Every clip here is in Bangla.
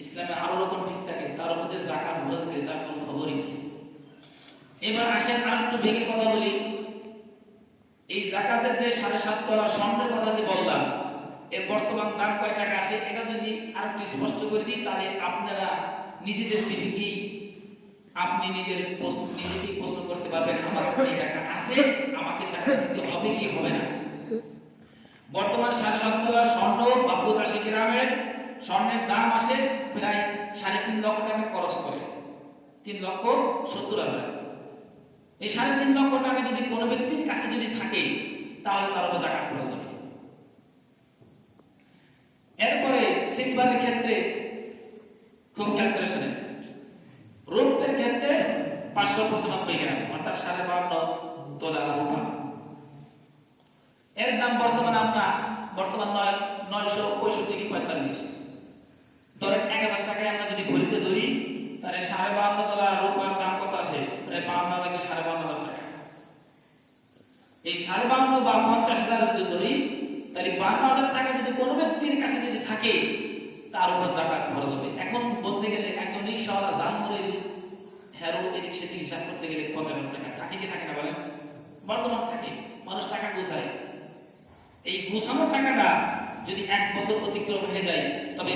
ইসলামে আরো রকম ঠিক থাকে, তার উপর যে যাকাত বলেছে তার কোনো খবরই নেই। এবার আসেন আর একটু ভেঙে কথা বলি। এই যাকাতের যে 7.5 তোলা স্বর্ণের কথা যে বললাম, এর বর্তমান দাম কয় টাকা আসে এটা যদি আর একটু স্পষ্ট করে দিই, তাহলে আপনারা নিজেদের দিকেই আপনি নিজেকেই প্রশ্ন করতে পারবেন, আমার কাছে এই টাকা আছে, আমাকে জাকাত দিতে হবে কি হবে না। বর্তমান 7.5 তোলা স্বর্ণ বা 85 গ্রামের স্বর্ণের দাম আসে প্রায় 3.5 লক্ষ টাকা খরচ করে, 3,70,000। এই 3.5 লক্ষ টাকা যদি কোনো ব্যক্তির কাছে যদি থাকে তাহলে তার উপর যাকাত করা যাবে। এরপরে সিলভারের ক্ষেত্রে খুব ক্যালকুলেশনে, রৌপ্যের ক্ষেত্রে 595 গ্রাম অর্থাৎ 52.5 তোলা রূপা। এর দাম বর্তমান 965 কি 45। ধরেন 1000 টাকায় আমরা যদি ঘড়িতে ধরি তাহলে 52.5 তোলা রূপার দাম কত আসে? প্রায় 52 থেকে 52.5 টাকা। এই 52 বা 50,000 যদি ধরি তাহলে 52,000 টাকা যদি কোনো ব্যক্তির কাছে যদি থাকে তার উপর যাকাত খরচ হবে। এখন বলতে গেলে একজন রিকশাওয়ালা দাম করে হেরো এদিক সেদিক হিসাব করতে গেলে 50,000 টাকা থাকে কি থাকে না বলেন? বর্তমান থাকে, মানুষ টাকা গুছায়। এই গুছানো টাকাটা যদি 1 বছর অতিক্রম হয়ে যায়, তবে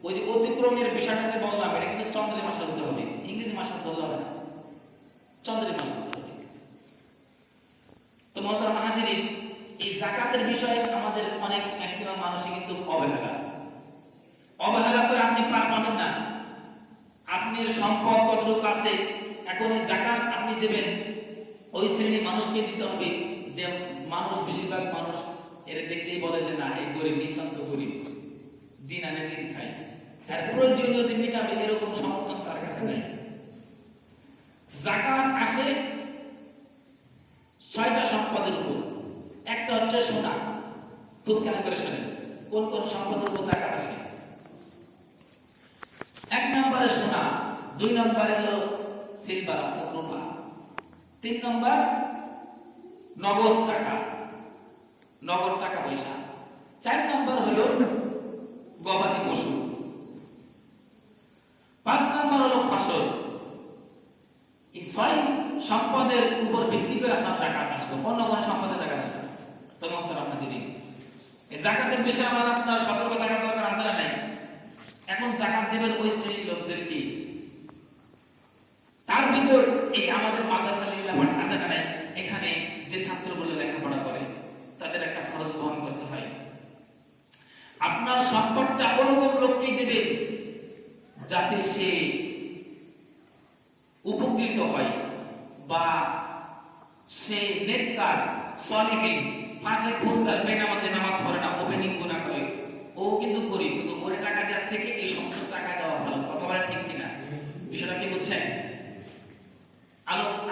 ওই যে অতিক্রমের বিষয়টাতে বললাম, এটা কিন্তু চন্দ্রের মাসে হতে হবে, ইংরেজি মাসে হতে হবে না, চন্দ্রের মাসে হতে হবে। তো মোহতারাম হাজিরিন, এই যাকাতের বিষয়ে আমাদের অনেক ম্যাক্সিমাম মানুষই কিন্তু অবহেলা করে আপনি পার পাবেন না। আপনার সম্পদ কতটুকু আছে, এখন যাকাত আপনি দেবেন ওই শ্রেণীর মানুষকে দিতে হবে যে মানুষ, বেশিরভাগ মানুষ এর দেখতেই বলে যে না এই গরিব, নিতান্ত গরিব, দিন আনে দিন খায়, আর প্রয়োজনীয় যে মেটাবে এরকম সমর্থন তার কাছে নেই। যাকাত আসে 6টা সম্পদের উপর। একটা হচ্ছে সোনা, খুব খেয়াল করে শোনেন কোন কোন সম্পদের উপর যাকাত আসে। 1 নম্বরে সোনা, 2 নম্বরে হলো সিলভার অর্থাৎ রূপা, 3 নম্বর নগদ টাকা পয়সা, 4 নম্বর হলো গবাদি পশু, 5 নম্বর হলো ফসল। এই 6 সম্পদের উপর ভিত্তি করে আপনার যাকাত আসবে, অন্য কোন সম্পদের যাকাত আসবে না। তো মোহতারাম হাজিরিন, এই যাকাতের বিষয়ে আপনার সতর্ক থাকা দরকার আছে না নাই? এখন যাকাত দেবেন ওই শ্রেণীর লোকদেরকে, তার ভিতর এই যে আমাদের মাদ্রাসা লেখাপড়া আছে না নাই, এখানে যে ছাত্রগুলো লেখাপড়া করে তাদের একটা খরচ বহন করতে হয়। আপনার সম্পদটা ওরকম লোককে দেবে যাতে সে উপকৃত হয়, বা সে নেককার, সলিহিন, ফাসিক, ফুজদার, বেনামাজি, নামাজ পড়ে না, ওপেনিং গুনাহ করে, ও কিন্তু গরিব, কিন্তু ওরে টাকা দেওয়ার থেকে এই সমস্ত টাকা দেওয়া ভালো। কথা বলা ঠিক কিনা? বিষয়টা কি বুঝছেন?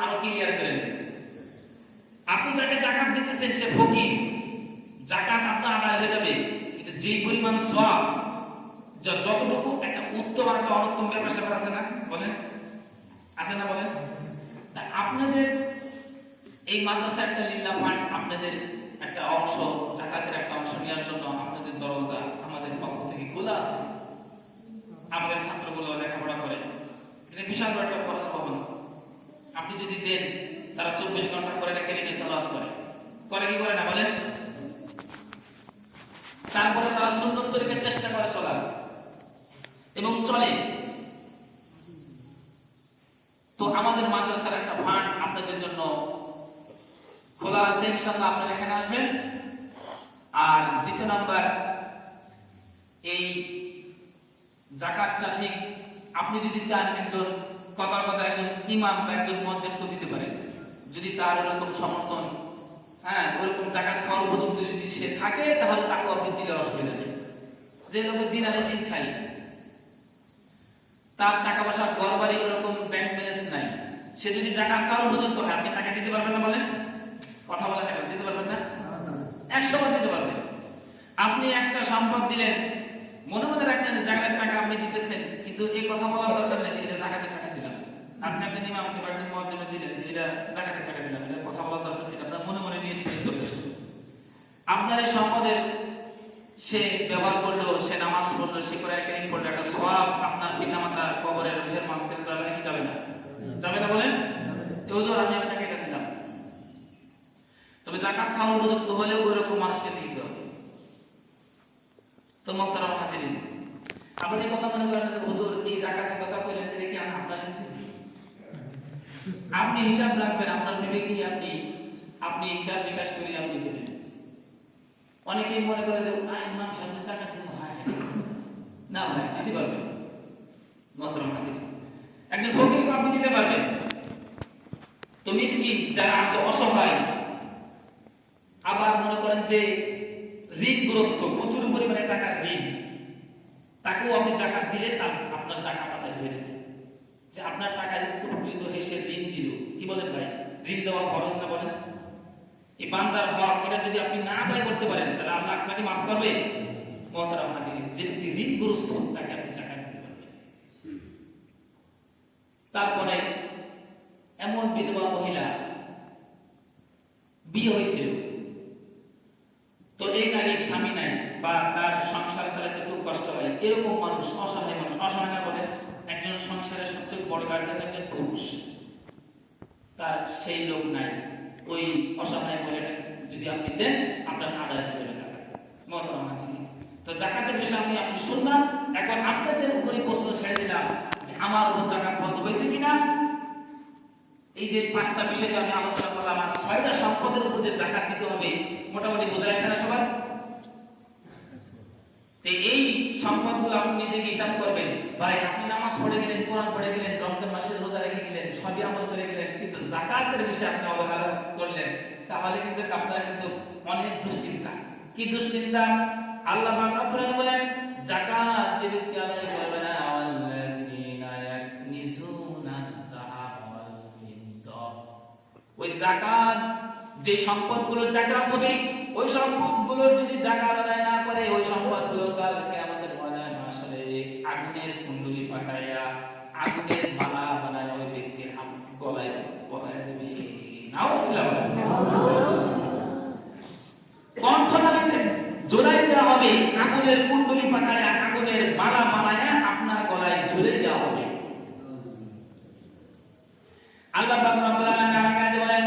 আরো ক্লিয়ার করে দেন। আপনি যাকে যাকাত দিতেছেন সে ফকির, যাকাত আপনার আদায় হয়ে যাবে, কিন্তু যে পরিমাণ সওয়াব, যতটুকু একটা উত্তম আর একটা অনুত্তম ব্যাপার স্যাপার আছে না বলেন, আছে না বলেন? তা আপনাদের এই মাদ্রাসা একটা লিল্লাহ ফান্ড, আপনাদের একটা অংশ, যাকাতের একটা অংশ নেওয়ার জন্য আপনাদের দরজা আমাদের পক্ষ থেকে খোলা আছে। আমাদের ছাত্রগুলো লেখাপড়া করে, এটা বিশাল একটা খরচ পাবেন। আপনি যদি দেন, তারা 24 ঘন্টা করে রেখে নিয়ে তেলাওয়াত করে কি করে না বলেন? তারপরে তারা সুন্নত তরিকার চেষ্টা করে চলার এবং চলে। তো আমাদের মাদ্রাসার একটা ফান্ড আপনাদের জন্য খোলা আছে, ইনশাআল্লাহ আপনারা এখানে আসবেন। আর দ্বিতীয় নাম্বার, এই যাকাতটা ঠিক আপনি যদি চান একজন কথার কথা একজন ইমাম বা একজন মুয়াজ্জিনকে দিতে পারেন, যদি তার এরকম সমর্থন, ওরকম যাকাত খাওয়ার উপযুক্ত যদি সে থাকে, তাহলে তাকে আপনি দিলে অসুবিধা নেই। যে লোকের দিন আনে দিন খাই, তার টাকা পয়সা, ঘর বাড়ি, ওরকম ব্যাংক ব্যালেন্স নাই, সে যদি যাকাত খাওয়ার উপযুক্ত হয়, আপনি তাকে দিতে পারবেন না বলেন? কথা বলা টাকা দিতে পারবেন না? 100বার দিতে পারবেন। আপনি একটা সম্পদ দিলেন, মনে মনে রাখলেন যাকাতের টাকা আপনি দিতেছেন, কিন্তু এই কথা বলার দরকার নেই যে এটা যাকাতের টাকা দিলাম। আপনি আপনার ইমামকে বা একজন মুয়াজ্জিনকে দিলেন যে এটা যাকাতের টাকা দিলাম, এটা কথা বলার দরকার নেই, আপনার মনে মনে নিয়ে যথেষ্ট। আপনার এই সম্পদের সে ব্যবহার করলো, সে নামাজ পড়লো, সে করে একটা পড়লো, একটা সওয়াব আপনার পিতামাতার কবরের রুহের মাগফিরাত যাবে নাকি যাবে না? যাবে না বলেন? তো হুজুর আমি আপনাকে এটা দিলাম, তবে যাকাত খাওয়ার উপযুক্ত হলেও ওইরকম মানুষকে দিতে হবে। তো মুহতারাম হাজিরিন, আপনি এই কথা মনে করেন যে হুজুর এই যাকাতের কথা কইলেন যে কি আপনার আপনি হিসাব রাখবেন, আপনার বিবেকে আপনি হিসাব বিকাশ করে আপনি দেবেন। অনেকেই মনে করে যে ইমাম সাহেব যাকাত দিব, না ভাই দিতে পারবেন। মুহতারাম হাজিরিন, একজন ফকিরকে আপনি দিতে পারবেন, তো মিসকিন যারা আছে অসহায়, আবার মনে করেন যে ঋণগ্রস্ত, প্রচুর পরিমাণে টাকার ঋণ, তাকেও আপনি যাকাত দিলে তার আপনার যাকাত আদায় হয়ে যাবে। যে আপনার টাকা উপকৃত হয়ে সে ঋণ দিল, কি বলেন ভাই? ঋণ দেওয়া ফরজ না বলেন? এই বান্দার হক এটা যদি আপনি না আদায় করতে পারেন তাহলে আল্লাহ আপনাকে মাফ করবে? মুহতারাম হাজিরিন, যে ব্যক্তি ঋণগ্রস্ত তাকে আপনি যাকাত দিতে পারবেন। তারপরে এমন বিধবা মহিলা বিয়ে হয়েছিল, তো এই নারীর স্বামী নাই বা তার সংসার চালাতে খুব কষ্ট হয়, এরকম মানুষ, অসহায় মানুষ, অসহায় না বলে একজন সংসারের সবচেয়ে বড় গার্জিয়ান একজন পুরুষ, তার সেই লোক নাই, ওই অসহায় মহিলাটা যদি আপনি দেন আপনার আদায় হয়ে যাবে যাকাত। মুহতারাম হাজিরিন, তো যাকাতের বিষয়ে আপনি শুনলাম, এখন আপনাদের উপরে প্রশ্ন ছেড়ে দিলাম যে আমার উপর যাকাত বন্ধ হয়েছে কিনা। এই যে পাঁচটা বিষয় আমি আলোচনা করলাম, আর ছয়টা সম্পদের উপর যে যাকাত দিতে হবে মোটামুটি বোঝা যাচ্ছে না সবার? এই সম্পদগুলো আপনি নিজেকে হিসাব করবেন। ভাই আপনি নামাজ পড়ে গেলেন, কোরআন পড়ে গেলেন, রমজান মাসের রোজা রেখে গেলেন, সবই আমল করে গেলেন, কিন্তু যাকাতের বিষয়ে আপনি অবহেলা করলেন, তাহলে কিন্তু আপনার কিন্তু অনেক দুশ্চিন্তা। কি দুশ্চিন্তা? আল্লাহ পাক রব্বুল আলামিন বলেন যাকাত যে ব্যক্তি আদায় করবে না, আল্লাযীনা ইয়াকনিজুনা আয-যাহাব ওয়াল ফিদ্দা, ওই যাকাত যে সম্পদগুলো যাকাত হবে, ওই সম্পদগুলোর যদি যাকাত আদায় না করে, ওই সম্পদগুলো কালকে আমাদের ময়দানে মাশারে আগুনের কুণ্ডলী পাকাইয়া আগুনের মালা বানায় ওই ব্যক্তির গলায় পরায় দেবে। নাউযুবিল্লাহ, কণ্ঠনালীতে জোড়াই দেওয়া হবে, আগুনের কুণ্ডলী পাকাইয়া আগুনের মালা বানায়া আপনার গলায় ঝুলিয়ে দেওয়া হবে। আল্লাহ পাক রব্বুল আলামিন আমাকে বলেন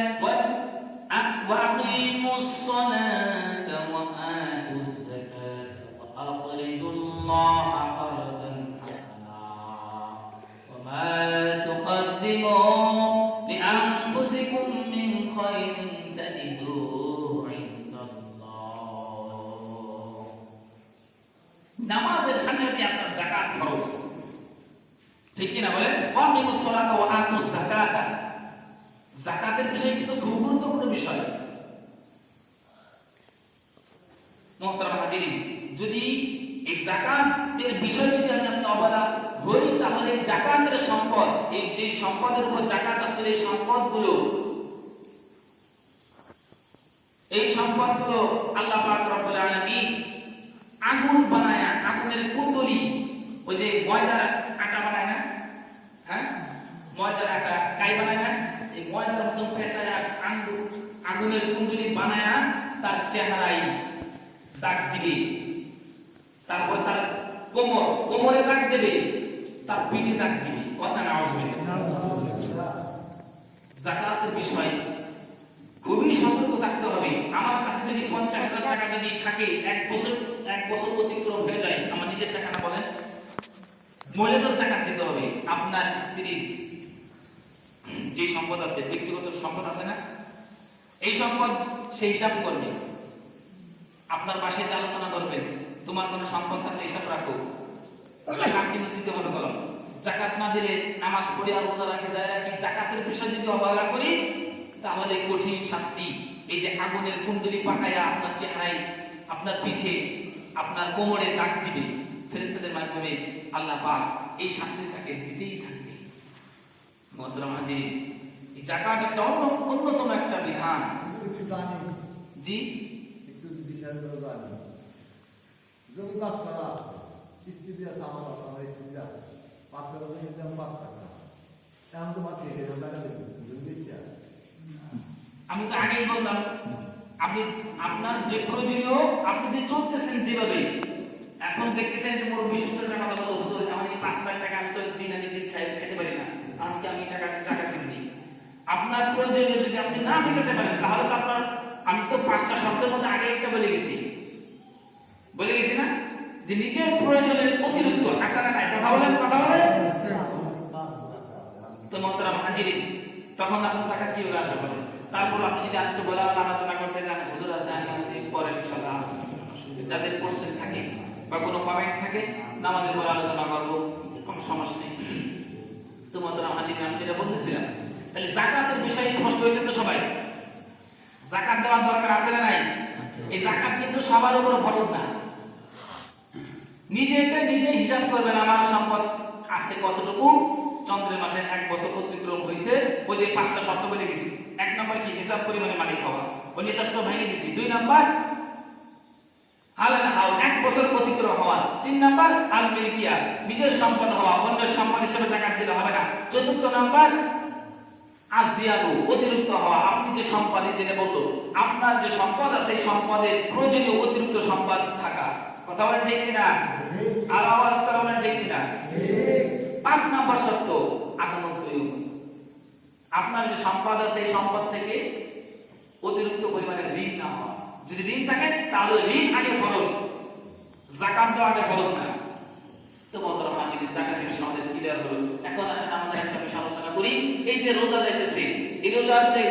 ওয়া আকিমুস সালাতা ওয়া আতুজ যাকাতা ওয়া আকরিদুল্লাহা কারদান হাসানা ওয়া মা তুকদ্দিমু লিআনফুসিকুম মিন খায়রিন তাজিদুহু ইনদাল্লাহ। নামাজের সাথে সাথে আপনার যাকাত ফরজ, ঠিক কি না বলেন? ওয়া আকিমুস সালাতা ওয়া আতুজ যাকাতা, যাকাতের বিষয় কিন্তু খুব গুরুত্বপূর্ণ বিষয়। মুহতারাম হাজিরিন, যদি এই যাকাতের বিষয় যদি আপনি অবহেলা হই, তাহলে যাকাতের সম্পদ, এই যে সম্পদের উপর যাকাত আছে, এই সম্পদগুলো আল্লাহ পাক রব্বুল আলামিন আগুন বানায়া, আগুনের কুণ্ডলী, ওই যে ময়দার আটা বানায় না, হ্যাঁ ময়দার আটা কাই বানায় না, এই ময়দার মতন পেঁচায়া আগুনের কুণ্ডলী বানায়া তার চেহারায় দাগ দিবে, তারপর তার কোমরে দাগ দেবে, তার পিঠে দাগ দিবে। কথা না আসবে। যাকাতের বিষয় খুবই সতর্ক থাকতে হবে। আমার কাছে যদি 50,000 টাকা যদি থাকে, এক বছর অতিক্রম হয়ে যায়, আমার নিজের টাকা না বলেন, মহিলাদের টাকা দিতে হবে। আপনার স্ত্রীর যে সম্পদ আছে, ব্যক্তিগত সম্পদ আছে না, এই সম্পদ সেই হিসাব করবে। আপনার পাশে আলোচনা করবেন, তোমার কোনো সম্পদ থাকলে হিসাব রাখো, যাকাত কিন্তু দিতে হবে। বলো যাকাত না দিলে নামাজ পড়ে আর রোজা রাখে যায়, যাকাতের বিষয় যদি অবহেলা করি তাহলে কঠিন শাস্তি। এই যে আগুনের কুণ্ডলী পাকায়া আপনার চেহারায়, আপনার পিঠে, আপনার কোমরে দাগ দিবে ফেরেশতাদের মাধ্যমে, আল্লাহ পাক এই শাস্তি তাকে দিতেই থাকবে। মুহতারাম হাজির, এই যাকাত একটা অন্যতম একটা বিধান। জি জমি পাঁচ টাকা কিস্তি দিয়ে আমার সবাই কিস্তি আছে 5 টাকা দিয়ে দিলাম 5 টাকা এখন তো মাত্র 1000 টাকা দেবেন বুঝতে? আমি তো আগেই বললাম, আপনি আপনার যে প্রয়োজনীয়, আপনি যে চলতেছেন যেভাবে, এখন দেখতেছেন যে মোর 20 টাকা কথা বলতে আমি শব্দের মধ্যে আগে একটা বলে গেছি না যে নিজের প্রয়োজনের অতিরিক্ত আছে না নাই? কথা বলেন তো মোহতারাম হাজিরিন, তখন আপনার জাকাত কিভাবে আসবে বলেন? তারপর আপনি যদি আজকে বলে আলোচনা করতে চান, হুজুর আছে আমি আছি, পরে ইনশাআল্লাহ আলোচনা করব। যাদের কোশ্চেন থাকে বা কোনো কমেন্ট থাকে নামাজের পরে আলোচনা করবো, কোনো সমস্যা নেই। তো মোহতারাম হাজিরিন, আমি যেটা বলতেছিলাম, তাহলে যাকাতের বিষয় স্পষ্ট হয়েছে তো সবাই? যাকাত দেওয়ার দরকার আছে না নাই? এই যাকাত কিন্তু সবার উপর ফরজ না। নিজে হিসাব করবেন আমার সম্পদ আছে কতটুকু, চন্দ্রের মাসে 1 বছর অতিক্রম হয়েছে, ওই যে 5টা শর্ত বলে গেছি। 1 নাম্বার কি? হিসাব পরিমাণে মালিক হওয়া, ওই হিসাবটা ভেঙে দিছি। 2 নাম্বার হালাল হাওল, 1 বছর অতিক্রম হওয়া। 3 নাম্বার আল মিলকিয়া, নিজের সম্পদ হওয়া, অন্যের সম্পদ হিসেবে যাকাত দিতে হবে না। 4 নাম্বার আজিয়াদু, অতিরিক্ত হওয়া। আপনি যে সম্পদ, যেটা বললো আপনার যে সম্পদ আছে এই সম্পদের প্রয়োজনীয় অতিরিক্ত সম্পদ থাকা। কথা বলেন ঠিক কিনা? আর আওয়াজ করা বলেন ঠিক কিনা? 5 নাম্বার শর্ত আত্মমন্ত্রী, আপনার যে সম্পদ আছে এই সম্পদ থেকে অতিরিক্ত পরিমাণে ঋণ না হওয়া। যদি ঋণ থাকে তাহলে ঋণ আগে ফরজ, যাকাত দেওয়া আগে ফরজ না। তো মোহতারাম হাজিরিন, যাকাতের বিষয় আমাদের ক্লিয়ার হলো। এখন আসেন আমাদের একটা বিষয় আলোচনা করি। এই যে রোজা যাইতেছে, এই রোজার যে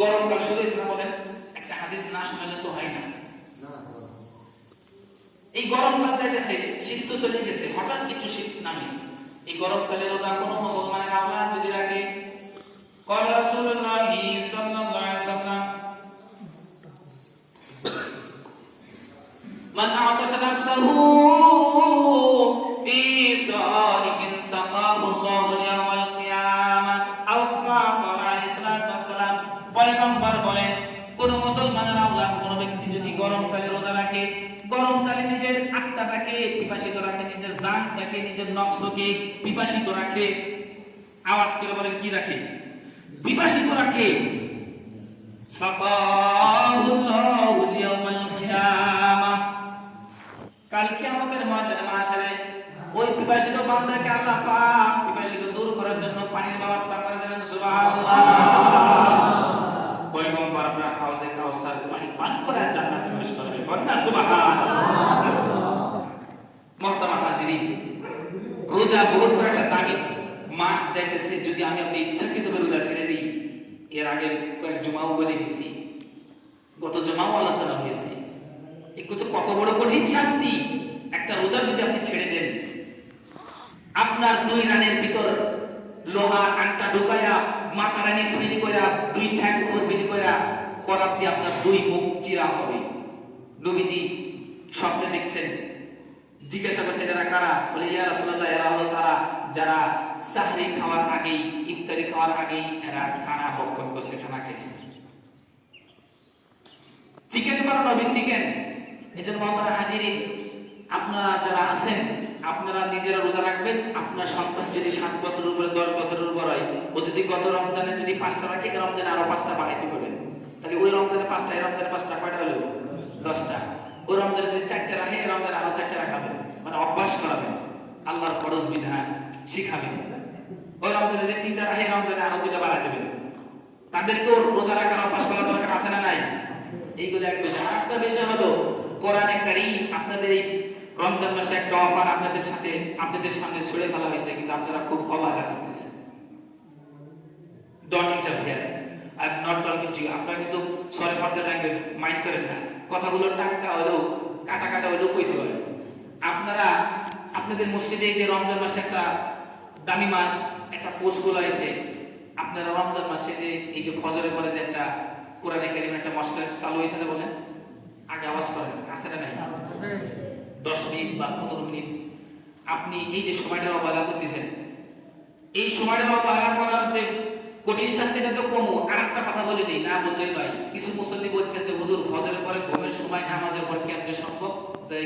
গরমকাল শুরু হয়েছে না, বলেন একটা হাদিস না শুনলে তো হয় না। এই গরমকাল যাইতেছে, শীত তো চলে গেছে, হঠাৎ কিছু শীত নামে। এই গরমকালে রোজা কোনো মুসলমানের আওলাদ যদি রাখে, قال رسول الله صلى الله عليه وسلم من أعطش نفسه في صائف سقاه الله يوم القيامة أو كما قال عليه الصلاة والسلام। পয়গম্বর বলেন, কোন মুসলমানের আওলাদ কোন ব্যক্তি যদি গরমকালে রোজা রাখে, গরমকালে নিজের আত্মাটাকে পিপাসিত রাখে, নিজের জানটাকে, নিজের নফসকে পিপাসিত রাখে। আওয়াজ করে বলেন কি রাখে? পিপাসিত রাখে। সাকাহুল্লাহু ইয়াউমাল কিয়ামাহ, কালকে আমাদের ময়দানে মাশারে ওই পিপাসিত বান্দাকে আল্লাহ পাক পিপাসিত দূর করার জন্য পানির ব্যবস্থা করে দেবেন। সুবহানাল্লাহ। পয়গম্বর আপনার হাউজে কাউসার পানি পান করে জান্নাতে প্রবেশ করবে। বলনা সুবহানাল্লাহ। মুহতারাম হাজিরিন, রোজা বহুত বড় একটা দামি মাস যাইতেছে। যদি আমি আপনি ইচ্ছাকৃতভাবে রোজা ছেড়ে দিই, এর আগে কয়েক জুমাও বলে গেছি, গত জুমাও আলোচনা হয়েছে, এগুলো কত বড় কঠিন শাস্তি। একটা রোজা যদি আপনি ছেড়ে দেন, আপনার 2 রানের ভিতর লোহা আংটা ঢুকায়া, মাথাটা নিস্মিনি কইরা, 2 ঠ্যাং উপর বিলি কইরা করাত দিয়ে আপনার 2 মুখ চিরা হবে। নবীজি স্বপ্নে দেখছেন, জিজ্ঞাসা করছে এরা কারা? বলে ইয়া রাসূলুল্লাহ, এরা হলো তারা যারা সাহরি খাওয়ার আগেই, ইফতারি খাওয়ার আগেই এরা খানা ভক্ষণ করছে, খানা খাইছে। চিকেন বানানো হবে, চিকেন। এজন্য মাতারা হাজিরিন, আপনারা যারা আছেন আপনারা নিজেরা রোজা রাখবেন। আপনার সন্তান যদি 7 বছরের উপরে 10 বছরের উপর হয়, ও যদি গত রমজানে যদি 5টা রাখে, রমজানে আরো 5টা বাড়াইতে করবেন। তাহলে ওই রমজানে 5টা, এই রমজানে 5টা, কয়টা হলো? 10টা। ওই রমজানে যদি 4টা রাখে, এই রমজানে আরো 4টা রাখাবেন, মানে অভ্যাস করাবেন, আল্লাহর ফরজ বিধান শিখাবেন। ওই রমজানে যদি 3টা রাখে, রমজানে আরো 2টা বাড়াই দেবেন। তাদেরকেও রোজা রাখার অভ্যাস করা দরকার আছে না নাই? এইগুলো এক বিষয়। আরেকটা বিষয় হলো কোরআনে কারীম আপনাদের এই রমজান মাসে একটা অফার আপনাদের সামনে ছুড়ে ফেলা হয়েছে, কিন্তু আপনারা খুব অবহেলা করতেছেন। Don't interfere, I am not talking to you. আপনারা কিন্তু sorry for the language, mind করেন না। কথাগুলো টাটকা হলেও কাটা হলেও কইতে হবে। আপনারা আপনাদের মসজিদে যে রমজান মাসে একটা দামি মাস, একটা পোস্টগুলো আছে, আপনারা রমজান মাসে যে এই যে ফজরের পরে যে একটা কোরআনে কারীম একটা মশলা চালু হয়েছে না, বলেন আগে আওয়াজ করেন, আছে না নাই? 10 মিনিট বা 15 মিনিট আপনি এই যে সময়টা অবহেলা করতেছেন, এই সময়টা অবহেলা করার যে কঠিন শাস্তিটা তো কমো। আরেকটা কথা বলে নেই, না বললেই নয়। কিছু মুসল্লি বলছেন যে হুজুর ফজরের পরে ঘুমের সময়, নামাজের পর কেমনে সম্ভব? যাই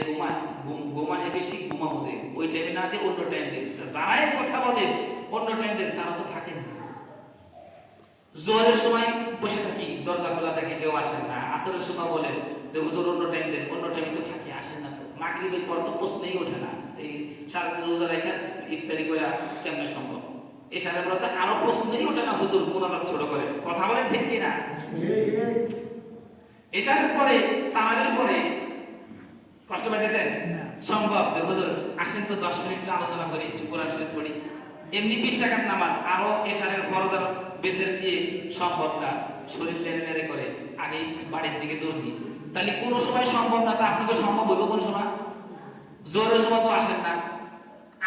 ঘুমায় বেশি, ঘুমাবো যে ওই টাইমে না দিয়ে অন্য টাইম দেন। যারাই কথা বলেন অন্য টাইম দেন, তারা তো থাকেন না। জোহরের সময় বসে থাকি, দরজা খোলা থাকে, কেউ আসেন না। আসরের সময় বলেন যে হুজুর অন্য টাইম দেন, অন্য টাইমে তো থাকে, আসেন না তো। মাগরিবের পর তো প্রশ্নই ওঠে না, সেই সারাদিন রোজা রেখে ইফতারি করে কেমনে সম্ভব? এশারের পর তো আরো প্রশ্নই ওঠে না, হুজুর মুনাজাত ছোট করে। কথা বলেন ঠিক কিনা? এশারের পরে তারাবির পরে কষ্ট পাইতেছেন সম্ভব যে হুজুর আসেন তো 10 মিনিট আলোচনা করি, একটু কোরআন শরীফ পড়ি। এমনি 20 রাকাত নামাজ আরো এশারের ফরজ আর বেতের দিয়ে সম্ভব না, শরীর লেড়ে লেড়ে করে আগে বাড়ির দিকে দৌড় দিই। তাহলে কোনো সময় সম্ভব না, তা আপনাকে সম্ভব হইব কোন সময়? জোরের সময় তো আসেন না,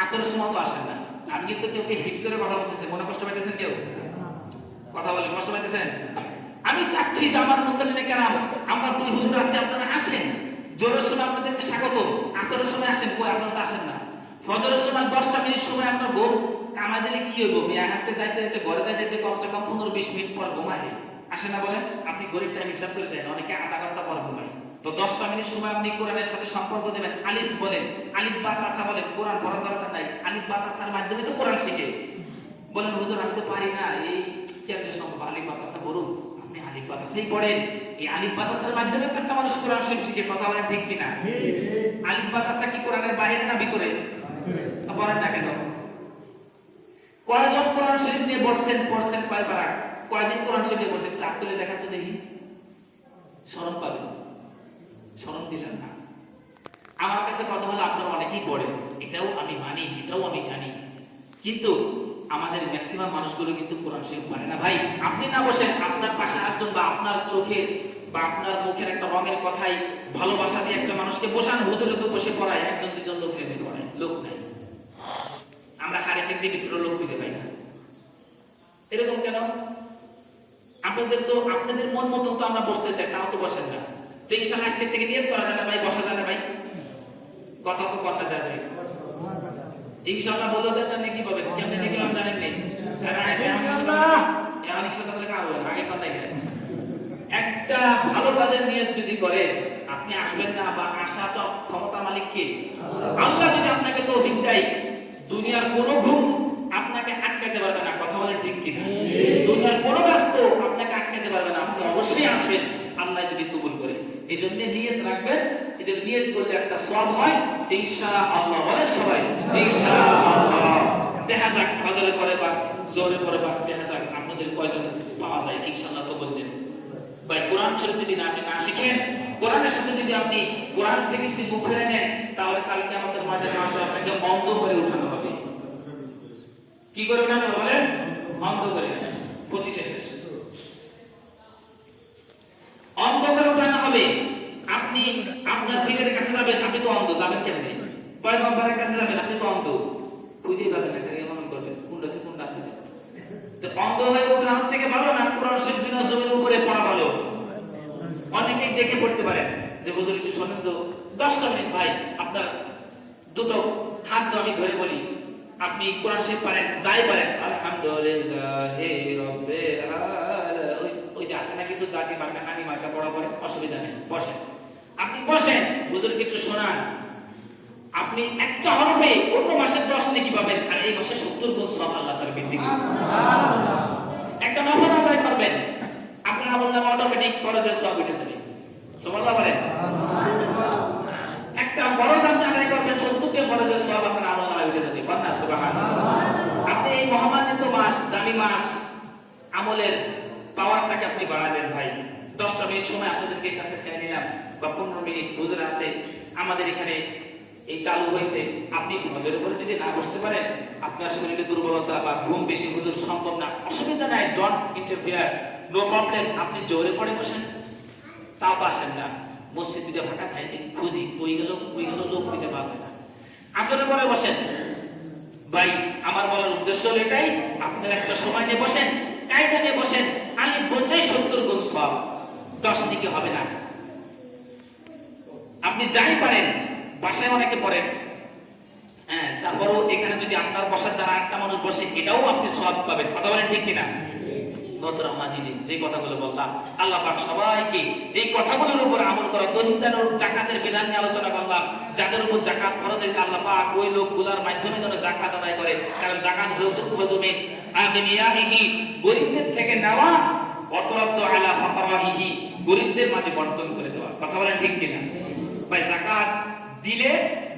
আসরের সময় তো আসেন না। আমি কিন্তু কেউকে হিট করে কথা বলতেছি, মনে কষ্ট পাইতেছেন কেউ? কথা বলে কষ্ট পাইতেছেন? আমি চাচ্ছি যে আমার মুসলিমে কেরাম আমরা দুই হুজুর আছি, আপনারা আসেন। জোরের সময় আপনাদেরকে স্বাগত, আসরের সময় আসেন, কই আপনারা তো আসেন না। ফজরের সময় 10টা মিনিট সময় আপনার ঘুম কামাই দিলে কি হইব? মেয়ে হাঁটতে যাইতে যাইতে ঘরে যাইতে কমসে কম 15-20 মিনিট পর ঘুমায়, আসে না বলেন? আপনি গরিব টাইম হিসাব করে দেন, অনেকে আধা ঘন্টা পর ঘুমায়। তো 10টা মিনিট সময় আপনি কোরআনের সাথে সম্পর্ক দেবেন। আলিফ বলেন, আলিফ বা তাসা বলেন, কোরআন পড়ার দরকার নাই, আলিফ বা তাসার মাধ্যমে তো কোরআন শিখে। বলেন হুজুর আমি তো পারি না, এই কেমনে সম্ভব? আলিফ বা তাসা বলুন, আপনি আলিফ বা তাসাই পড়েন। এই আলিফ বা তাসার মাধ্যমে তো একটা মানুষ কোরআন শরীফ শিখে। কথা বলেন ঠিক কিনা? আলিফ বা তাসা কি কোরআনের বাইরে না ভিতরে? পড়েন না কেন? কয়জন কোরআন শরীফ নিয়ে বসছেন, পড়ছেন কয়বার? কয়দিন কোরআন শরীফ নিয়ে বসছেন? চাপ তুলে দেখা তো দেখি, শরম পাবেন। শরম দিলেন না। আমার কাছে কথা হলো আপনারা অনেকেই পড়েন, এটাও আমি মানি, এটাও আমি জানি, কিন্তু আমাদের ম্যাক্সিমাম মানুষগুলো কিন্তু কোরআন শরীফ মানে না। ভাই আপনি না বসেন, আপনার পাশে একজন বা আপনার চোখের বা আপনার মুখের একটা রঙের কথাই ভালোবাসা দিয়ে একটা মানুষকে বসান, হুজুরে তো বসে পড়ায়, একজন দুজন লোক এনে পড়ায়, লোক নাই। আমরা হারে দেখতে বিচিত্র লোক খুঁজে পাই না। এরকম কেন? আপনাদের মন মতো তো আমরা বসতে চাই, তাও তো বসেন না। তো ইনশাআল্লাহ আজকে থেকে নিয়ত করা যাবে ভাই, বসা যাবে ভাই, কথা তো কথা যাবে ইনশাআল্লাহ। বলে দেন কি পাবেন, কেমনে দেখলাম জানেন নেই? একটা ভালো কাজের নিয়ত যদি করে আপনি আসবেন না, বা আশা তো ক্ষমতা মালিক কে? আল্লাহ যদি আপনাকে তৌফিক দেয়, দুনিয়ার কোনো ঘুম আপনাকে আটকাতে পারবে না। কথা বলেন ঠিক কিনা? দুনিয়ার কোনো ব্যস্ত আপনাকে আটকাতে পারবে না, আপনি অবশ্যই আসবেন আল্লাহ যদি কবুল করে। এই জন্য নিয়ত রাখবেন, এই যে নিয়ত করলে একটা সওয়াব হয় ইনশাআল্লাহ। বলেন সবাই ইনশাআল্লাহ। দেখা যাক ফজরের পরে বা জোহরের পরে বা দেখা যাক আপনাদের কয়জন পাওয়া যায় ইনশাআল্লাহ। তো বললেন ভাই কোরআন শরীফ যদি আপনি না শিখেন, কোরআনের সাথে যদি আপনি কোরআন থেকে যদি মুখ ফিরে নেন, তাহলে কালকে আমাদের মাঝে মাসে আপনাকে অন্ধ করে উঠানো হবে। কি করে উঠানো হবে বলেন? অন্ধ করে। 25 শেষ অন্ধ করে উঠানো হবে। আপনি আপনার পীরের কাছে যাবেন, আপনি তো অন্ধ, যাবেন কেমনে? পয়গম্বরের কাছে যাবেন, আপনি তো অন্ধ, খুঁজেই পাবেন না, এমন করবেন কোনটা থেকে কোনটা আপনি। তো অন্ধ হয়ে ওঠানোর থেকে ভালো না কোরআন শরীফ দিনের জমির উপরে পড়া ভালো। অনেকেই দেখে পড়তে পারেন যে হুজুর একটু শোনেন তো 10টা মিনিট, ভাই আপনার দুটো হাত তো আমি ধরে বলি, আপনি কোরআন শরীফ পারেন, যাই পারেন আলহামদুলিল্লাহি রাব্বিল আলামিন, ওই যে আছে না কিছু জাতি মার্কা হানি মার্কা পড়া পড়ে, অসুবিধা নেই, বসেন। আপনি বসেন, হুজুরকে একটু শোনান। আপনি একটা হরফে অন্য মাসের 10 নেকি পাবেন, আর এই মাসে 70 গুণ সওয়াব আল্লাহ তাআলা বৃদ্ধি করবেন। সুবহানাল্লাহ। একটা নফল আদায় করবেন, আপনার আমল নামে অটোমেটিক ফরজের সওয়াব উঠে যাবে। সুবহানাল্লাহ বলেন। একটা ফরজ আপনি আদায় করবেন, 70 কে ফরজের সওয়াব আপনার আমল নামে উঠে যাবে। বলেন সুবহানাল্লাহ। আপনি এই মহামান্বিত মাস, দামি মাস, আমলের পাওয়ারটাকে আপনি বাড়াবেন ভাই। 10টা মিনিট সময় আপনাদেরকে কাছে চাই নিলাম, বা 15 মিনিট হুজুর আছে আমাদের এখানে এই চালু হয়েছে। আপনি ফজরের পরে যদি না বসতে পারেন, আপনার শরীরে দুর্বলতা বা ঘুম বেশি, হুজুর সম্ভব না, অসুবিধা নাই, ডোন্ট ইন্টারফেয়ার, নো প্রবলেম। আপনি জোরে পড়ে বসেন, তাও তো আসেন না। মসজিদ দুটো ফাঁকা থাকে, খুঁজি ওই গেল লোক খুঁজে পাবে না। আসলে পরে বসেন ভাই। আমার বলার উদ্দেশ্য হলো এটাই, আপনারা একটা সময় নিয়ে বসেন, কায়দা নিয়ে বসেন। আলিফ বললেই 70 গুণ সওয়াব, 10 দিকে হবে না। আপনি যাই পারেন, বাসায় অনেকে পড়েন, হ্যাঁ, তারপরও এখানে যদি আপনার বসার দ্বারা একটা মানুষ বসে, এটাও আপনি সওয়াব পাবেন। কথা বলেন ঠিক কিনা? মোহতরম মাজিদিন, যে কথাগুলো বললাম, আল্লাহ পাক সবাইকে এই কথাগুলোর উপর আমল করা, দরিদ্র ও জাকাতের বিধান নিয়ে আলোচনা করলাম। যাদের উপর জাকাত ফরজ হয়েছে, আল্লাহ পাক ওই লোকগুলোর মাধ্যমে যেন জাকাত আদায় করে, কারণ জাকাত হজমে আগনিয়াহি, গরিবদের থেকে নেওয়া, অতরাদ্দু আলা ফাকারাহি, গরিবদের মাঝে বন্টন করে দেওয়া। কথা বলেন ঠিক কিনা? ভাই যাকাত দিলে,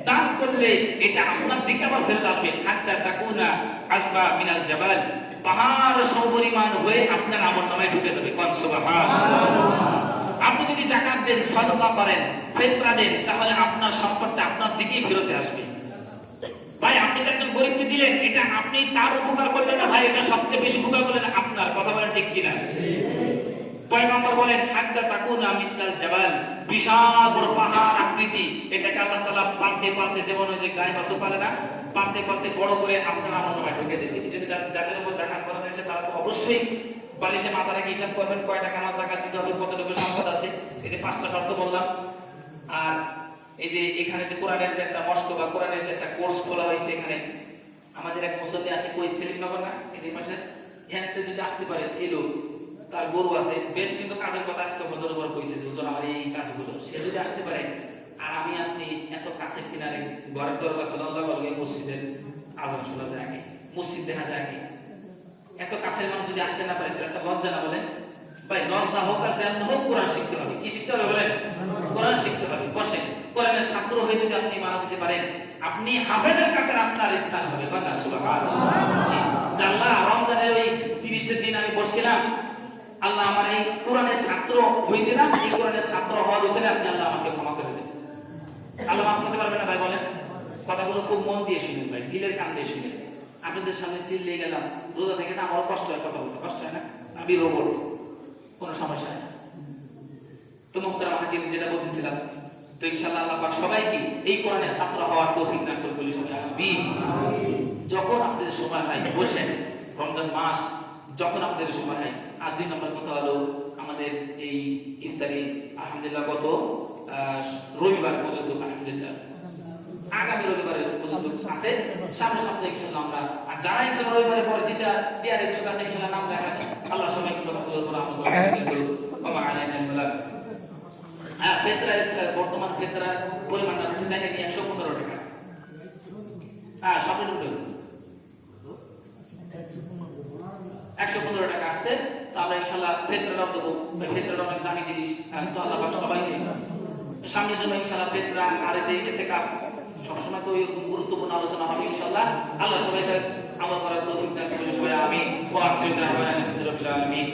দান করলে এটা আপনার দিকে আবার ফেরত আসবে। হাত্তা তাকুনা আসবা মিনাল জাবাল, পাহাড় সমপরিমাণ হয়ে আপনার আমলনামায় ঢুকে যাবে। কোন সুবহানাল্লাহ। আপনি যদি যাকাত দেন, সাদকা করেন, ফিতরা দেন, তাহলে আপনার সম্পদটা আপনার দিকেই ফেরত আসবে। ভাই আপনি যে একজন গরিবকে দিলেন, এটা আপনি তার উপকার করলেন না ভাই, এটা সবচেয়ে বেশি উপকার করলেন আপনার। কথা বলেন ঠিক কিনা? পয়গম্বর বলেন হাত্তা তাকুনা মিসলাল জাবাল, বিশাল বড় পাহাড় আকৃতি, এটাকে আল্লাহ তাআলা পালতে পালতে, যেমন ওই যে গায়ে বাছুর পালে না, পালতে পালতে বড় করে আপনার আমলনামায় ঢুকে দেবে। এই জন্য যাদের উপর যাকাত করা হয়েছে তারা তো অবশ্যই বালিশে মাথা রেখে হিসাব করবেন কয় টাকা আমার যাকাত দিতে হবে, কতটুকু সম্পদ আছে। এই যে 5টা শর্ত বললাম। আর এই যে এখানে যে কোরআনের যে একটা মস্ক বা কোরআনের যে একটা কোর্স খোলা হয়েছে, এখানে আমাদের এক মুসল্লি আসে কই সেলিমনগর না, এই পাশে, এখানে যদি আসতে পারে এলো, তার গরু আছে বেশ, কিন্তু কাজের কথা আজকে হজর উপর কইছে যে হুজুর আমার এই কাজগুলো, সে যদি আসতে পারে, আর আমি আপনি এত কাছের কিনারে ঘরের দরজা খোলা লগে মসজিদের আজান শোনা যায় আগে, মসজিদ দেখা যায় আগে, এত কাছের মানুষ যদি আসতে না পারে তাহলে একটা লজ্জা না বলেন? ভাই লজ্জা হোক আর যেমন হোক কোরআন শিখতে হবে। কি শিখতে হবে বলেন? কোরআন শিখতে হবে। বসেন, কোরআনের ছাত্র হয়ে যদি আপনি মারা যেতে পারেন, আপনি হাফেজের কাতারে আপনার স্থান হবে। বান্দা সুবহানাল্লাহ। আল্লাহ রমজানের ওই 30টা দিন আমি বসছিলাম, আল্লাহ আমার এই কোরআনের ছাত্র হয়েছিলাম, এই কোরআনের ছাত্র হওয়ার উচিত আপনি আল্লাহ আমাকে ক্ষমা করে দেন। আল্লাহ মাফ করতে পারবেন না ভাই? বলেন। কথাগুলো খুব মন দিয়ে শুনেন ভাই, দিলের কান দিয়ে শুনেন। আপনাদের সামনে সিল নিয়ে গেলাম, রোজা থেকে না আমারও কষ্ট হয়, কথা বলতে কষ্ট হয় না, আমি রোবট, কোনো সমস্যা নেই। তো মুহতারাম হাজির, যেটা বলতেছিলাম, তো ইনশাআল্লাহ আল্লাহ পাক সবাইকে এই কোরআনের ছাত্র হওয়ার তৌফিক দান করুন বলি সবাই আমিন। যখন আপনাদের সময় হয় বসেন, রমজান মাস যখন আপনাদের সময় হয়। আর 2 নম্বর কথা হলো, আমাদের এই ইফতারি আলহামদুলিল্লাহ গত রবিবার পর্যন্ত, আলহামদুলিল্লাহ আগামী রবিবারের পর্যন্ত আছে, সামনে সপ্তাহে ইনশাআল্লাহ আমরা, আর যারা ইনশাআল্লাহ রবিবারের পরে দেওয়ার ইচ্ছুক আছে ইনশাআল্লাহ নাম লেখা, আল্লাহ সবাইকে তৌফিক দান করুন। ওয়া আলাইনা বিল্লাহ। আর ফিতরার বর্তমান ফিতরার পরিমাণ আমরা জানি 115 টাকা। হ্যাঁ, সবের উপরে 115 টাকা আসছে। তো আমরা ইনশাআল্লাহ ফিতরাটাও দেবো। ফিতরাটা অনেক দামি জিনিস, তো আল্লাহ পাক সবাইকে সামনের জন্য ইনশাআল্লাহ ফিতরা আর এই যে ইতিকাফ সবসময় তো গুরুত্বপূর্ণ আলোচনা হবে ইনশাআল্লাহ। আল্লাহ সবাইকে আমল করার তৌফিক দান করুন সবাই আমিন। ওয়া আখিরু দাওয়ানা আলহামদুলিল্লাহি রাব্বিল আলামিন।